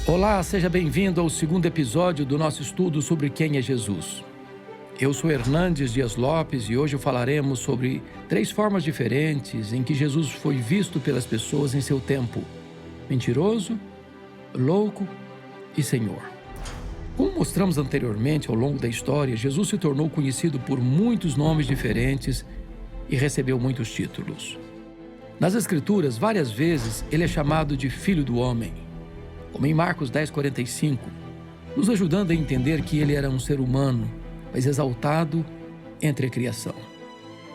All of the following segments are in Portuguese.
Olá, seja bem-vindo ao segundo episódio do nosso estudo sobre quem é Jesus. Eu sou Hernandes Dias Lopes e hoje falaremos sobre 3 formas diferentes em que Jesus foi visto pelas pessoas em seu tempo: mentiroso, louco e Senhor. Como mostramos anteriormente ao longo da história, Jesus se tornou conhecido por muitos nomes diferentes e recebeu muitos títulos. Nas Escrituras, várias vezes, ele é chamado de Filho do Homem, como em Marcos 10:45, nos ajudando a entender que ele era um ser humano, mas exaltado entre a criação.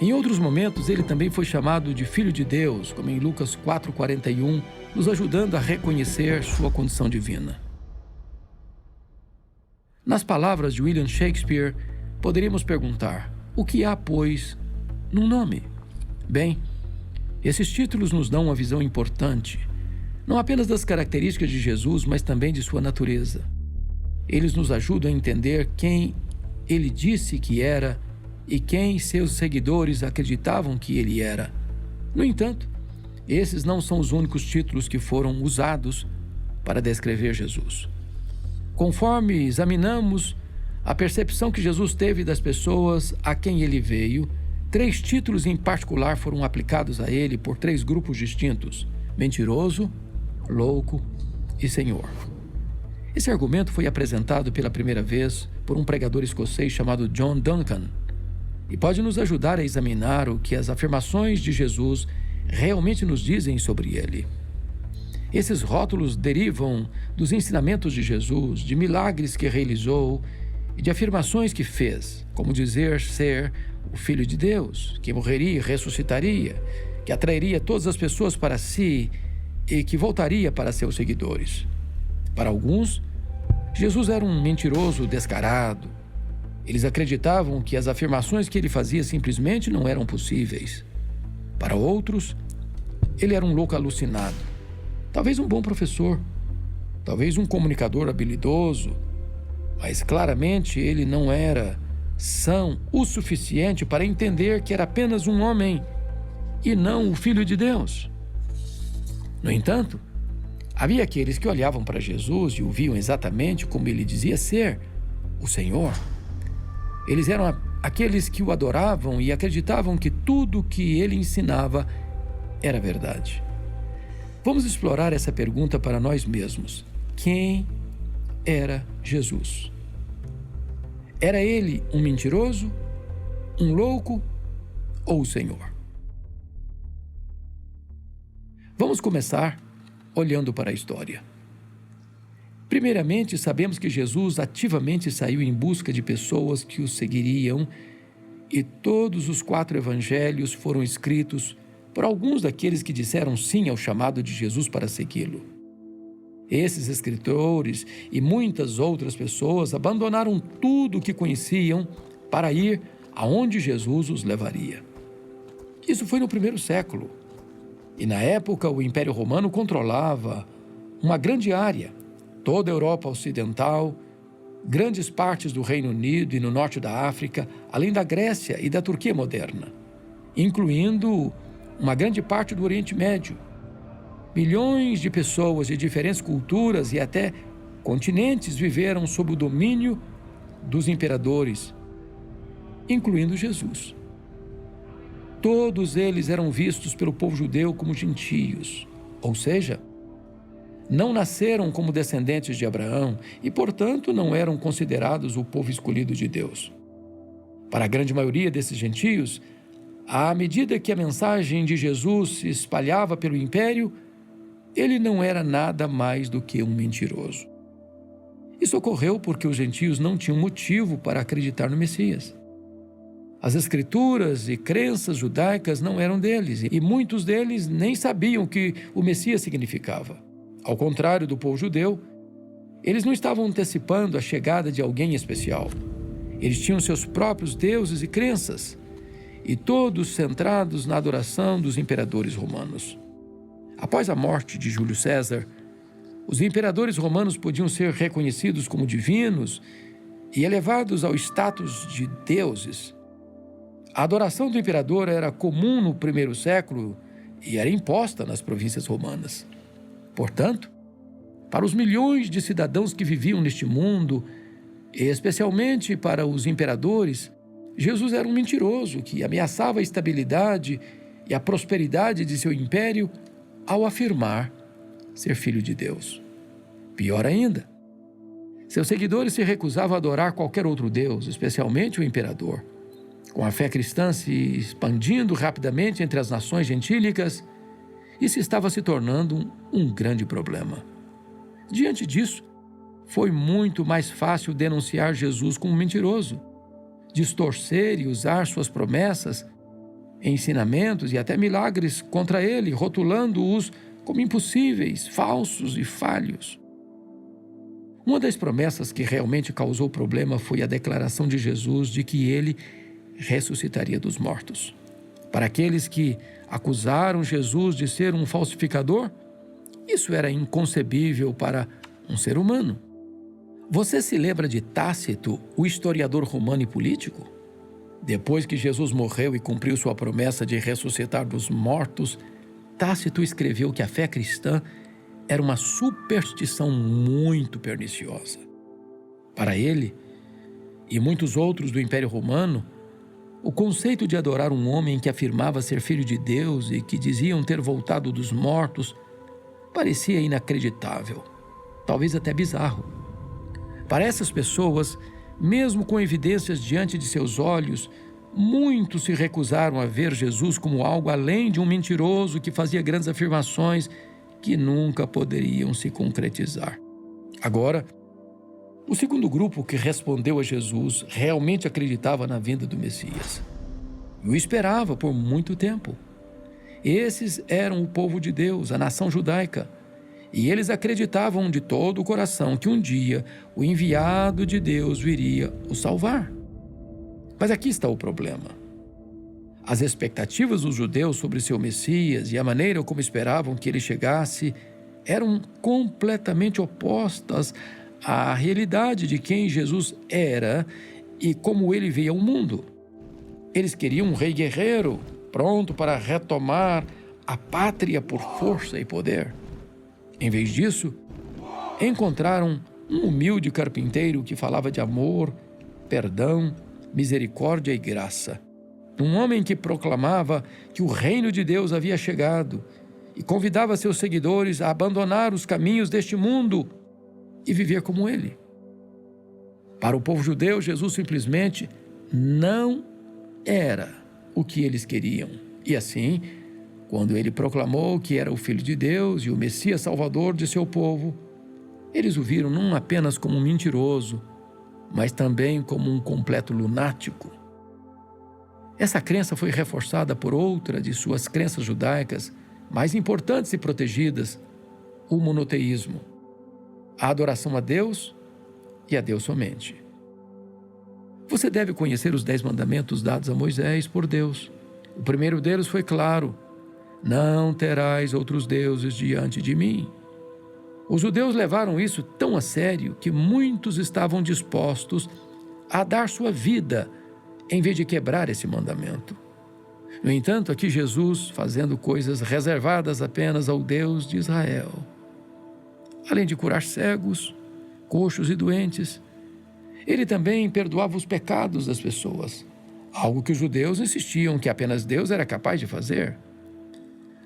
Em outros momentos, ele também foi chamado de Filho de Deus, como em Lucas 4:41, nos ajudando a reconhecer sua condição divina. Nas palavras de William Shakespeare, poderíamos perguntar: o que há, pois, num nome? Bem, esses títulos nos dão uma visão importante, não apenas das características de Jesus, mas também de sua natureza. Eles nos ajudam a entender quem ele disse que era e quem seus seguidores acreditavam que ele era. No entanto, esses não são os únicos títulos que foram usados para descrever Jesus. Conforme examinamos a percepção que Jesus teve das pessoas a quem ele veio, 3 títulos em particular foram aplicados a ele por 3 grupos distintos: mentiroso, louco e Senhor. Esse argumento foi apresentado pela primeira vez por um pregador escocês chamado John Duncan e pode nos ajudar a examinar o que as afirmações de Jesus realmente nos dizem sobre ele. Esses rótulos derivam dos ensinamentos de Jesus, de milagres que realizou e de afirmações que fez, como dizer ser o Filho de Deus, que morreria e ressuscitaria, que atrairia todas as pessoas para si e que voltaria para seus seguidores. Para alguns, Jesus era um mentiroso descarado. Eles acreditavam que as afirmações que ele fazia simplesmente não eram possíveis. Para outros, ele era um louco alucinado. Talvez um bom professor, talvez um comunicador habilidoso, mas claramente ele não era são o suficiente para entender que era apenas um homem e não o Filho de Deus. No entanto, havia aqueles que olhavam para Jesus e o viam exatamente como ele dizia ser, o Senhor. Eles eram aqueles que o adoravam e acreditavam que tudo o que ele ensinava era verdade. Vamos explorar essa pergunta para nós mesmos. Quem era Jesus? Era ele um mentiroso, um louco ou o Senhor? Vamos começar olhando para a história. Primeiramente, sabemos que Jesus ativamente saiu em busca de pessoas que o seguiriam e todos os 4 evangelhos foram escritos por alguns daqueles que disseram sim ao chamado de Jesus para segui-lo. Esses escritores e muitas outras pessoas abandonaram tudo o que conheciam para ir aonde Jesus os levaria. Isso foi no 1º século. E na época, o Império Romano controlava uma grande área, toda a Europa Ocidental, grandes partes do Reino Unido e no norte da África, além da Grécia e da Turquia moderna, incluindo uma grande parte do Oriente Médio. Milhões de pessoas de diferentes culturas e até continentes viveram sob o domínio dos imperadores, incluindo Jesus. Todos eles eram vistos pelo povo judeu como gentios, ou seja, não nasceram como descendentes de Abraão e, portanto, não eram considerados o povo escolhido de Deus. Para a grande maioria desses gentios, à medida que a mensagem de Jesus se espalhava pelo império, ele não era nada mais do que um mentiroso. Isso ocorreu porque os gentios não tinham motivo para acreditar no Messias. As escrituras e crenças judaicas não eram deles, e muitos deles nem sabiam o que o Messias significava. Ao contrário do povo judeu, eles não estavam antecipando a chegada de alguém especial. Eles tinham seus próprios deuses e crenças, e todos centrados na adoração dos imperadores romanos. Após a morte de Júlio César, os imperadores romanos podiam ser reconhecidos como divinos e elevados ao status de deuses. A adoração do imperador era comum no 1º século e era imposta nas províncias romanas. Portanto, Para os milhões de cidadãos que viviam neste mundo, e especialmente para os imperadores, Jesus era um mentiroso que ameaçava a estabilidade e a prosperidade de seu império ao afirmar ser filho de Deus. Pior ainda, seus seguidores se recusavam a adorar qualquer outro Deus, especialmente o imperador. Com a fé cristã se expandindo rapidamente entre as nações gentílicas, isso estava se tornando um grande problema. Diante disso, foi muito mais fácil denunciar Jesus como mentiroso, distorcer e usar suas promessas, ensinamentos e até milagres contra ele, rotulando-os como impossíveis, falsos e falhos. Uma das promessas que realmente causou problema foi a declaração de Jesus de que ele ressuscitaria dos mortos. Para aqueles que acusaram Jesus de ser um falsificador, isso era inconcebível para um ser humano. Você se lembra de Tácito, o historiador romano e político? Depois que Jesus morreu e cumpriu sua promessa de ressuscitar dos mortos, Tácito escreveu que a fé cristã era uma superstição muito perniciosa. Para ele e muitos outros do Império Romano, o conceito de adorar um homem que afirmava ser filho de Deus e que diziam ter voltado dos mortos parecia inacreditável, talvez até bizarro. Para essas pessoas, mesmo com evidências diante de seus olhos, muitos se recusaram a ver Jesus como algo além de um mentiroso que fazia grandes afirmações que nunca poderiam se concretizar. Agora, o segundo grupo que respondeu a Jesus realmente acreditava na vinda do Messias. E o esperava por muito tempo. Esses eram o povo de Deus, a nação judaica. E eles acreditavam de todo o coração que um dia o enviado de Deus viria o salvar. Mas aqui está o problema. As expectativas dos judeus sobre seu Messias e a maneira como esperavam que ele chegasse eram completamente opostas à realidade de quem Jesus era e como ele veio ao mundo. Eles queriam um rei guerreiro, pronto para retomar a pátria por força e poder. Em vez disso, encontraram um humilde carpinteiro que falava de amor, perdão, misericórdia e graça. Um homem que proclamava que o reino de Deus havia chegado e convidava seus seguidores a abandonar os caminhos deste mundo e viver como ele. Para o povo judeu, Jesus simplesmente não era o que eles queriam. E assim, quando ele proclamou que era o Filho de Deus e o Messias Salvador de seu povo, eles o viram não apenas como um mentiroso, mas também como um completo lunático. Essa crença foi reforçada por outra de suas crenças judaicas mais importantes e protegidas, o monoteísmo, a adoração a Deus e a Deus somente. Você deve conhecer os 10 mandamentos dados a Moisés por Deus. O primeiro deles foi claro: não terás outros deuses diante de mim. Os judeus levaram isso tão a sério que muitos estavam dispostos a dar sua vida em vez de quebrar esse mandamento. No entanto, aqui Jesus fazendo coisas reservadas apenas ao Deus de Israel. Além de curar cegos, coxos e doentes, ele também perdoava os pecados das pessoas, algo que os judeus insistiam que apenas Deus era capaz de fazer.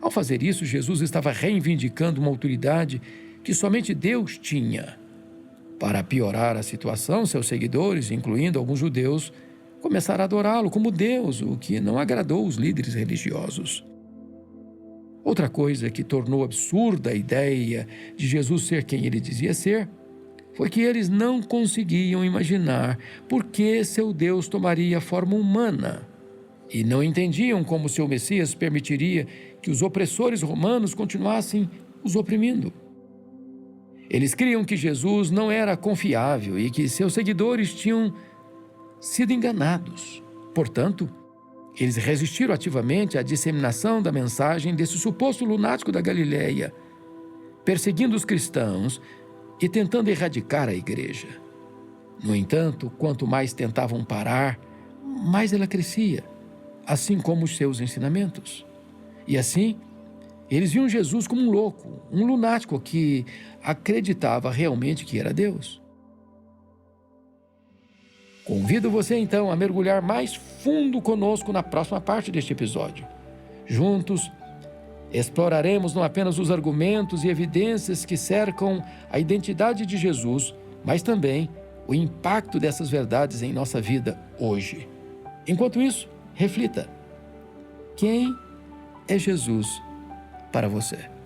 Ao fazer isso, Jesus estava reivindicando uma autoridade que somente Deus tinha. Para piorar a situação, seus seguidores, incluindo alguns judeus, começaram a adorá-lo como Deus, o que não agradou os líderes religiosos. Outra coisa que tornou absurda a ideia de Jesus ser quem ele dizia ser foi que eles não conseguiam imaginar por que seu Deus tomaria forma humana e não entendiam como seu Messias permitiria que os opressores romanos continuassem os oprimindo. Eles criam que Jesus não era confiável e que seus seguidores tinham sido enganados. Portanto, eles resistiram ativamente à disseminação da mensagem desse suposto lunático da Galileia, perseguindo os cristãos e tentando erradicar a igreja. No entanto, quanto mais tentavam parar, mais ela crescia, assim como os seus ensinamentos. E assim, Eles viam Jesus como um louco, um lunático que acreditava realmente que era Deus. Convido você, então, a mergulhar mais fundo conosco na próxima parte deste episódio. Juntos, exploraremos não apenas os argumentos e evidências que cercam a identidade de Jesus, mas também o impacto dessas verdades em nossa vida hoje. Enquanto isso, reflita: quem é Jesus para você?